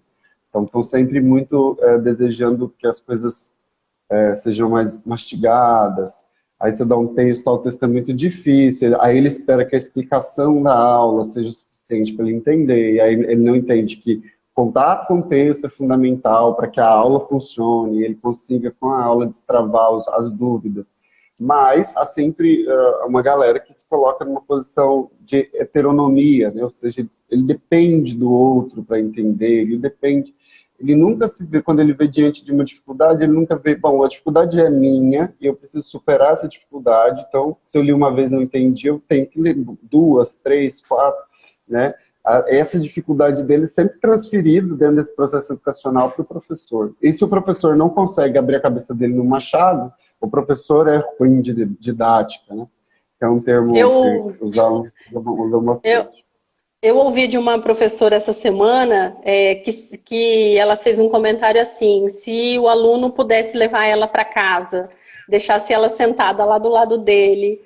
A: Então estão sempre muito desejando que as coisas sejam mais mastigadas. Aí você dá um texto, o texto é muito difícil, aí ele espera que a explicação da aula seja suficiente para ele entender, e aí ele não entende que contar com o texto é fundamental para que a aula funcione, e ele consiga com a aula destravar as dúvidas. Mas há sempre uma galera que se coloca numa posição de heteronomia, né? Ou seja, ele depende do outro para entender, ele nunca se vê, quando ele vê diante de uma dificuldade, ele nunca vê, bom, a dificuldade é minha e eu preciso superar essa dificuldade, então, se eu li uma vez e não entendi, eu tenho que ler duas, três, quatro, né? Essa dificuldade dele é sempre transferido dentro desse processo educacional para o professor. E se o professor não consegue abrir a cabeça dele no machado, o professor é ruim de didática, né? É um termo que os alunos usam bastante.
B: Eu ouvi de uma professora essa semana que ela fez um comentário assim: se o aluno pudesse levar ela para casa, deixasse ela sentada lá do lado dele,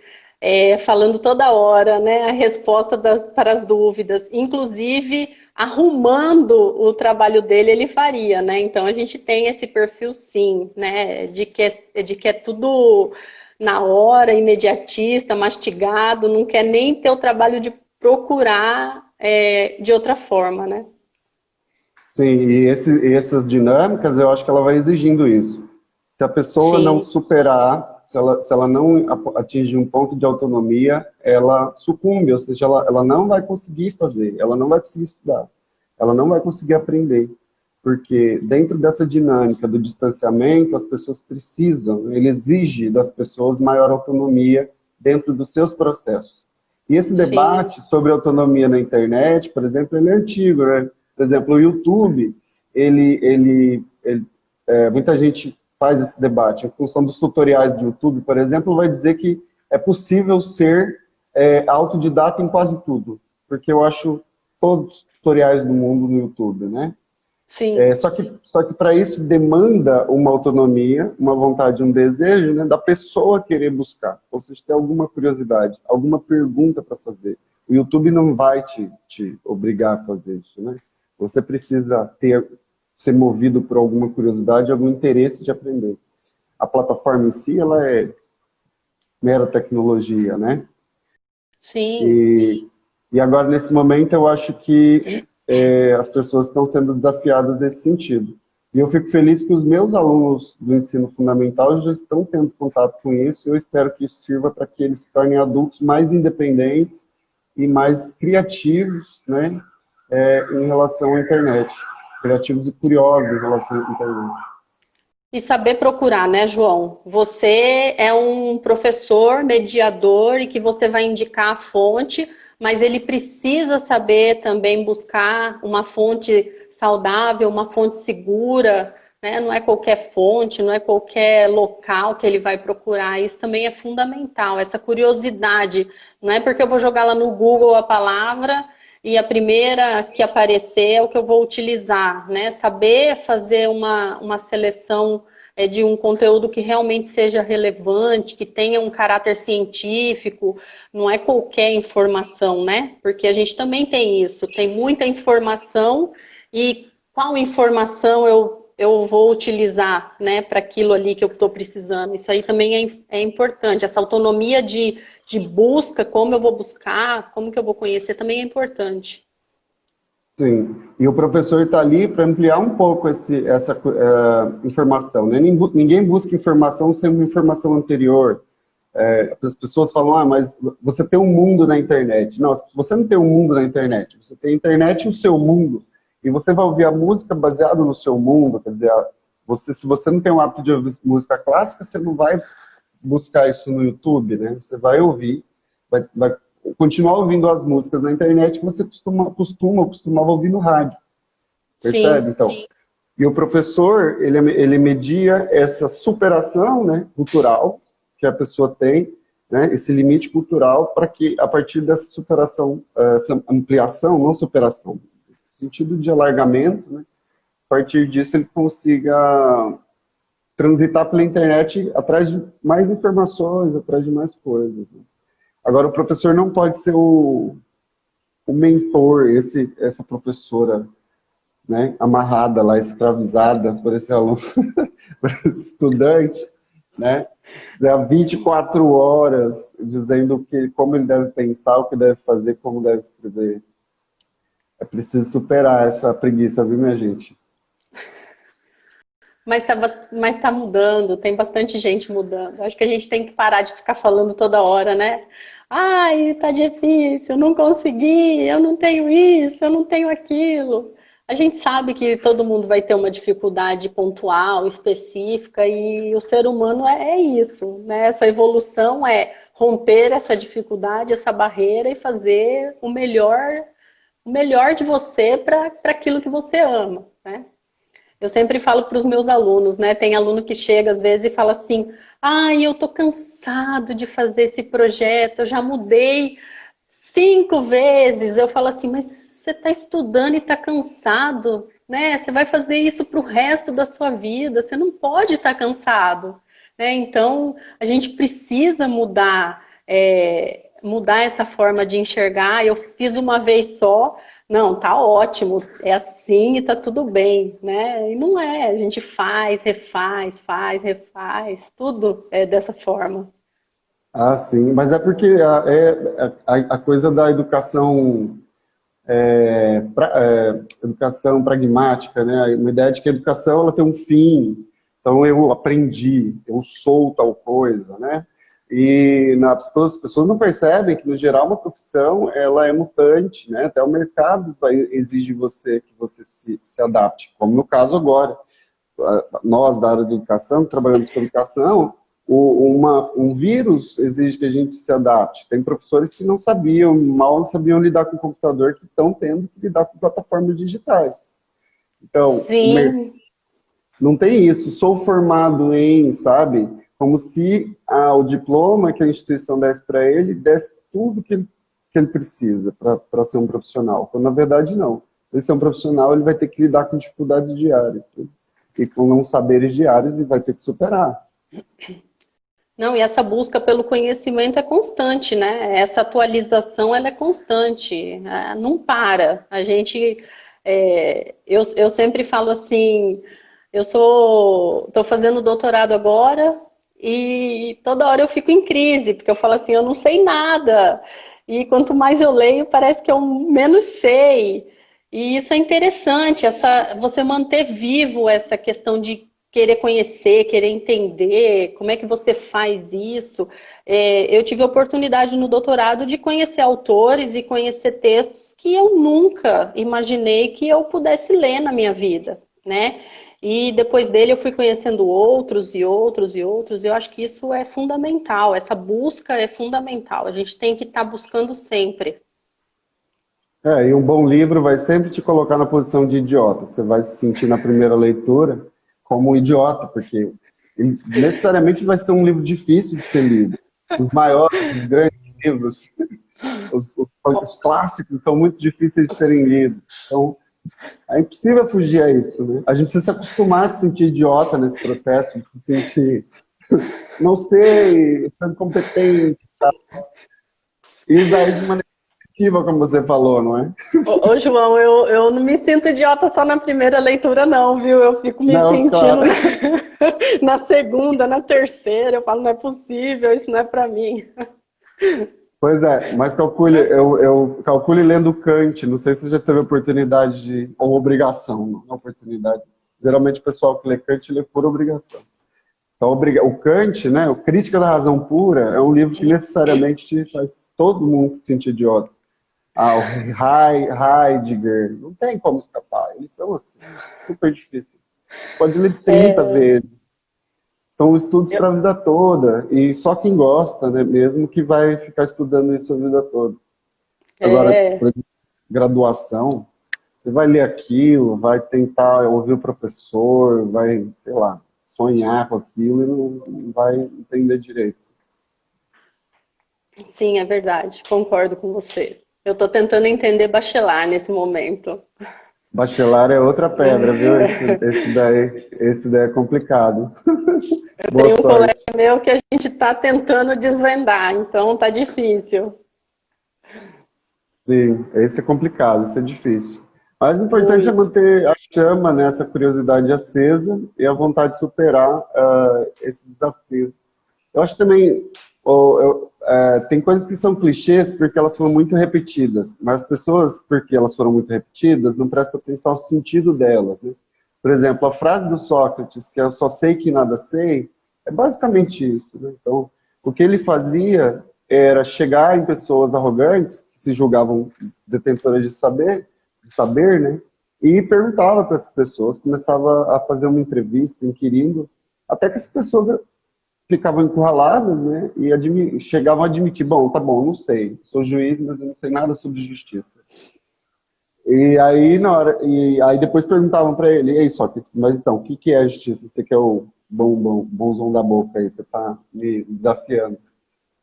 B: falando toda hora, né, a resposta para as dúvidas, inclusive arrumando o trabalho dele, ele faria, né? Então a gente tem esse perfil sim, né, de que é tudo na hora, imediatista, mastigado, não quer nem ter o trabalho de procurar de outra forma, né?
A: Sim, e essas dinâmicas, eu acho que ela vai exigindo isso. Se a pessoa não
B: Sim,
A: superar, se ela não atingir um ponto de autonomia, ela sucumbe, ou seja, ela não vai conseguir fazer, ela não vai conseguir estudar, ela não vai conseguir aprender. Porque dentro dessa dinâmica do distanciamento, as pessoas precisam, ele exige das pessoas maior autonomia dentro dos seus processos. E esse
B: sim,
A: debate sobre autonomia na internet, por exemplo, ele é antigo, né? Por exemplo, o YouTube, muita gente faz esse debate. Em função dos tutoriais do YouTube, por exemplo, vai dizer que é possível ser autodidata em quase tudo. Porque eu acho todos os tutoriais do mundo no YouTube, né?
B: sim.
A: Só que para isso demanda uma autonomia, uma vontade, um desejo, né, da pessoa querer buscar. Ou seja, ter alguma curiosidade, alguma pergunta para fazer. O YouTube não vai te obrigar a fazer isso, né? Você precisa ser movido por alguma curiosidade, algum interesse de aprender. A plataforma em si, ela é mera tecnologia, né?
B: Sim.
A: E agora, nesse momento, eu acho que as pessoas estão sendo desafiadas nesse sentido. E eu fico feliz que os meus alunos do ensino fundamental já estão tendo contato com isso, e eu espero que isso sirva para que eles se tornem adultos mais independentes e mais criativos, né, em relação à internet. Criativos e curiosos em relação à internet.
B: E saber procurar, né, João? Você é um professor mediador e que você vai indicar a fonte, mas ele precisa saber também buscar uma fonte saudável, uma fonte segura, né? Não é qualquer fonte, não é qualquer local que ele vai procurar. Isso também é fundamental, essa curiosidade. Não é porque eu vou jogar lá no Google a palavra e a primeira que aparecer é o que eu vou utilizar, né? Saber fazer uma seleção de um conteúdo que realmente seja relevante, que tenha um caráter científico, não é qualquer informação, né? Porque a gente também tem isso, tem muita informação e qual informação eu vou utilizar, né, para aquilo ali que eu estou precisando. Isso aí também é importante. Essa autonomia de busca, como eu vou buscar, como que eu vou conhecer, também é importante.
A: Sim, e o professor está ali para ampliar um pouco essa informação, né? Ninguém busca informação sem uma informação anterior. As pessoas falam, mas você tem um mundo na internet. Não, você não tem um mundo na internet, você tem a internet e o seu mundo. E você vai ouvir a música baseada no seu mundo, quer dizer, se você não tem o hábito de ouvir música clássica, você não vai buscar isso no YouTube, né? Você vai ouvir, vai continuar ouvindo as músicas na internet que você costumava ouvir no rádio, percebe?
B: Sim,
A: Então, e o professor, ele media essa superação, né, cultural que a pessoa tem, né, esse limite cultural, para que, a partir dessa superação, essa ampliação, não superação, no sentido de alargamento, né, a partir disso ele consiga transitar pela internet atrás de mais informações, atrás de mais coisas. Né? Agora, o professor não pode ser o mentor, essa professora, né, amarrada lá, escravizada por esse aluno, por esse estudante, né, há 24 horas dizendo como ele deve pensar, o que deve fazer, como deve escrever. É preciso superar essa preguiça, viu, minha gente?
B: Mas tá mudando, tem bastante gente mudando. Acho que a gente tem que parar de ficar falando toda hora, né? Ai, tá difícil, eu não consegui, eu não tenho isso, eu não tenho aquilo. A gente sabe que todo mundo vai ter uma dificuldade pontual, específica, e o ser humano é isso, né? Essa evolução é romper essa dificuldade, essa barreira e fazer o melhor de você para aquilo que você ama, né? Eu sempre falo para os meus alunos, né? Tem aluno que chega às vezes e fala assim: ai, eu tô cansado de fazer esse projeto, eu já mudei 5 vezes. Eu falo assim, mas você está estudando e está cansado, né? Você vai fazer isso para o resto da sua vida, você não pode estar cansado, né? Então, a gente precisa mudar, mudar essa forma de enxergar. Eu fiz uma vez só, não, tá ótimo, é assim e tá tudo bem, né? E não é, a gente refaz, tudo é dessa forma.
A: Ah, sim, mas é porque a coisa da educação, educação pragmática, né? Uma ideia de que a educação ela tem um fim, então eu aprendi, eu sou tal coisa, né? E as pessoas não percebem que, no geral, uma profissão ela é mutante, né? Até o mercado exige que você se adapte, como no caso agora. Nós, da área da educação, que trabalhamos com educação, um vírus exige que a gente se adapte. Tem professores que não sabiam, mal sabiam lidar com o computador, que estão tendo que lidar com plataformas digitais. Então,
B: Sim.
A: não tem isso, sou formado em, sabe? Como se o diploma que a instituição desse para ele, desse tudo que ele precisa para ser um profissional. Quando, na verdade, não. Ele ser um profissional, ele vai ter que lidar com dificuldades diárias, né? E com não saberes diários e vai ter que superar.
B: Não, e essa busca pelo conhecimento é constante, né? Essa atualização, ela é constante, não para. A gente, eu sempre falo assim, estou fazendo doutorado agora e toda hora eu fico em crise, porque eu falo assim, eu não sei nada. E quanto mais eu leio, parece que eu menos sei. E isso é interessante, você manter vivo essa questão de querer conhecer, querer entender, como é que você faz isso. Eu tive a oportunidade no doutorado de conhecer autores e conhecer textos que eu nunca imaginei que eu pudesse ler na minha vida, né? E depois dele eu fui conhecendo outros e outros e outros, e eu acho que isso é fundamental, essa busca é fundamental, a gente tem que estar buscando sempre.
A: E um bom livro vai sempre te colocar na posição de idiota. Você vai se sentir na primeira leitura como um idiota, porque ele necessariamente vai ser um livro difícil de ser lido. Os maiores, os grandes livros, os clássicos são muito difíceis de serem lidos. Então, é impossível fugir a isso, né? A gente precisa se acostumar a se sentir idiota nesse processo, de se sentir, não sei, sendo competente, tá? E usar isso de maneira efetiva, como você falou, não é?
B: Ô, João, eu não me sinto idiota só na primeira leitura, não, viu? Eu fico me sentindo
A: claro.
B: na segunda, na terceira. Eu falo, não é possível, isso não é para mim.
A: Pois é, mas eu calcule lendo Kant. Não sei se você já teve oportunidade ou obrigação, não oportunidade. Geralmente o pessoal que lê Kant lê por obrigação. Então, o Kant, né, o Crítica da Razão Pura, é um livro que necessariamente faz todo mundo se sentir idiota. O Heidegger, não tem como escapar. Eles são assim, super difíceis. Pode ler 30 vezes. São estudos para a vida toda. E só quem gosta, né, mesmo, que vai ficar estudando isso a vida toda. Agora, por exemplo, graduação, você vai ler aquilo, vai tentar ouvir o professor, vai, sei lá, sonhar com aquilo e não vai entender direito.
B: Sim, é verdade. Concordo com você. Eu estou tentando entender Bachelard nesse momento.
A: Bachelard é outra pedra, viu? Esse daí é complicado. Boa
B: Tem um
A: sorte.
B: colega meu que a gente está tentando desvendar, então tá difícil.
A: Sim, esse é complicado, esse é difícil. Mas o importante é manter a chama, né, essa curiosidade acesa e a vontade de superar esse desafio. Eu acho também, tem coisas que são clichês porque elas foram muito repetidas, mas as pessoas, porque elas foram muito repetidas, não prestam atenção ao sentido delas, né? Por exemplo, a frase do Sócrates, que é eu só sei que nada sei, é basicamente isso, né? Então, o que ele fazia era chegar em pessoas arrogantes, que se julgavam detentoras de saber, né? E perguntava para essas pessoas, começava a fazer uma entrevista, inquirindo, até que as pessoas ficavam encurraladas, né? E chegavam a admitir, bom, tá bom, não sei, sou juiz, mas eu não sei nada sobre justiça. E aí, aí depois perguntavam para ele, e aí, Sócrates, mas então, o que é a justiça? Você que é o bonzão da boca aí, você tá me desafiando.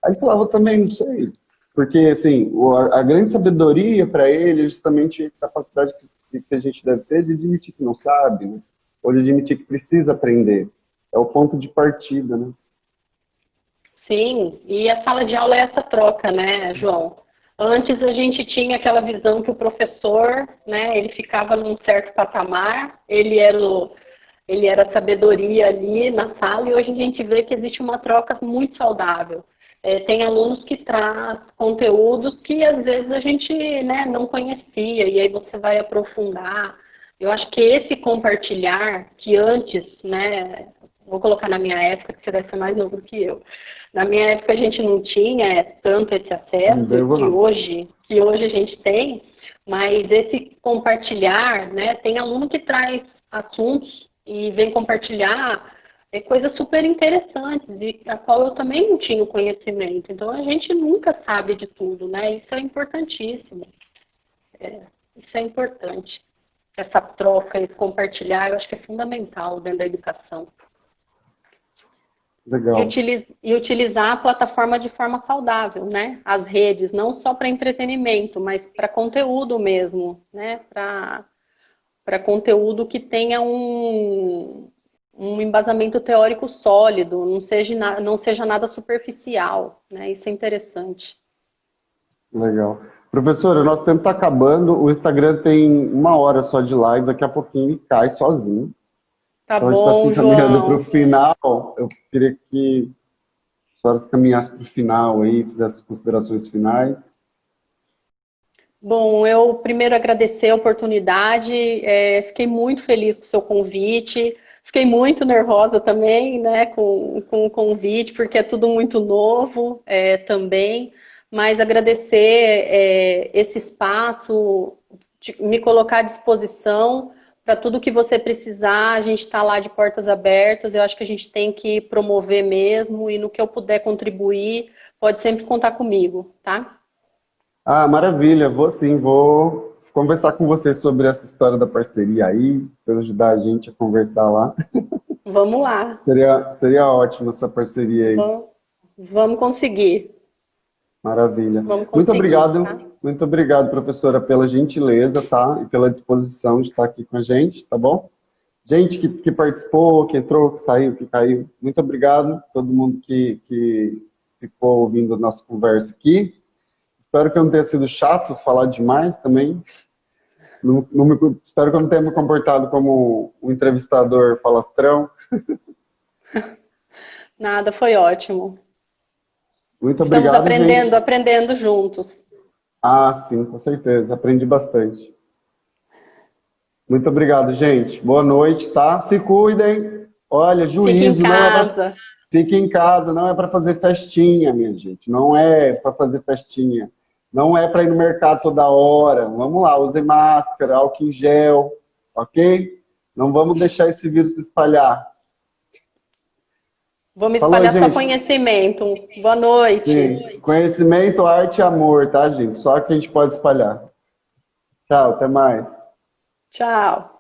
A: Aí ele falava, também não sei. Porque, assim, a grande sabedoria para ele é justamente a capacidade que a gente deve ter de admitir que não sabe, né? Ou de admitir que precisa aprender. É o ponto de partida, né?
B: Sim, e a sala de aula é essa troca, né, João? Antes a gente tinha aquela visão que o professor, né, ele ficava num certo patamar, ele era a sabedoria ali na sala, e hoje a gente vê que existe uma troca muito saudável. Tem alunos que traz conteúdos que às vezes a gente, né, não conhecia, e aí você vai aprofundar. Eu acho que esse compartilhar, que antes, né, vou colocar na minha época, que você deve ser mais novo que eu. Na minha época a gente não tinha tanto esse acesso que hoje a gente tem, mas esse compartilhar, né, tem aluno que traz assuntos e vem compartilhar coisas super interessantes, e a qual eu também não tinha o conhecimento. Então a gente nunca sabe de tudo, né? Isso é importantíssimo. Isso é importante. Essa troca, esse compartilhar, eu acho que é fundamental dentro da educação.
A: Legal.
B: E utilizar a plataforma de forma saudável, né? As redes, não só para entretenimento, mas para conteúdo mesmo, né? Para conteúdo que tenha um embasamento teórico sólido, não seja nada superficial, né? Isso é interessante.
A: Legal. Professora, o nosso tempo está acabando, o Instagram tem 1 hora só de live, daqui a pouquinho ele cai sozinho.
B: Tá
A: então,
B: bom,
A: a gente está se caminhando
B: João.
A: para o final. Eu queria que a senhora se caminhasse para o final aí, fizesse as considerações finais.
B: Bom, eu primeiro agradecer a oportunidade, fiquei muito feliz com o seu convite, fiquei muito nervosa também, né, com o convite, porque é tudo muito novo também, mas agradecer esse espaço, me colocar à disposição para tudo que você precisar, a gente está lá de portas abertas, eu acho que a gente tem que promover mesmo, e no que eu puder contribuir, pode sempre contar comigo, tá?
A: Ah, maravilha, vou sim, vou conversar com você sobre essa história da parceria aí, você ajudar a gente a conversar lá.
B: Vamos lá.
A: Seria ótimo essa parceria aí.
B: Vamos conseguir.
A: Maravilha.
B: Vamos conseguir, tá?
A: Muito obrigado, professora, pela gentileza, tá? E pela disposição de estar aqui com a gente, tá bom? Gente que participou, que entrou, que saiu, que caiu, muito obrigado. Todo mundo que ficou ouvindo a nossa conversa aqui. Espero que eu não tenha sido chato falar demais também. Espero que eu não tenha me comportado como um entrevistador falastrão.
B: Nada, foi ótimo.
A: Muito obrigado,
B: Estamos aprendendo juntos.
A: Ah, sim, com certeza. Aprendi bastante. Muito obrigado, gente. Boa noite, tá? Se cuidem. Olha, juízo. Fique em casa. Não é para fazer festinha, minha gente. Não é para fazer festinha. Não é para ir no mercado toda hora. Vamos lá, use máscara, álcool em gel, ok? Não vamos deixar esse vírus se espalhar.
B: Vamos espalhar só conhecimento. Boa noite.
A: Sim. Conhecimento, arte e amor, tá, gente? Só que a gente pode espalhar. Tchau, até mais.
B: Tchau.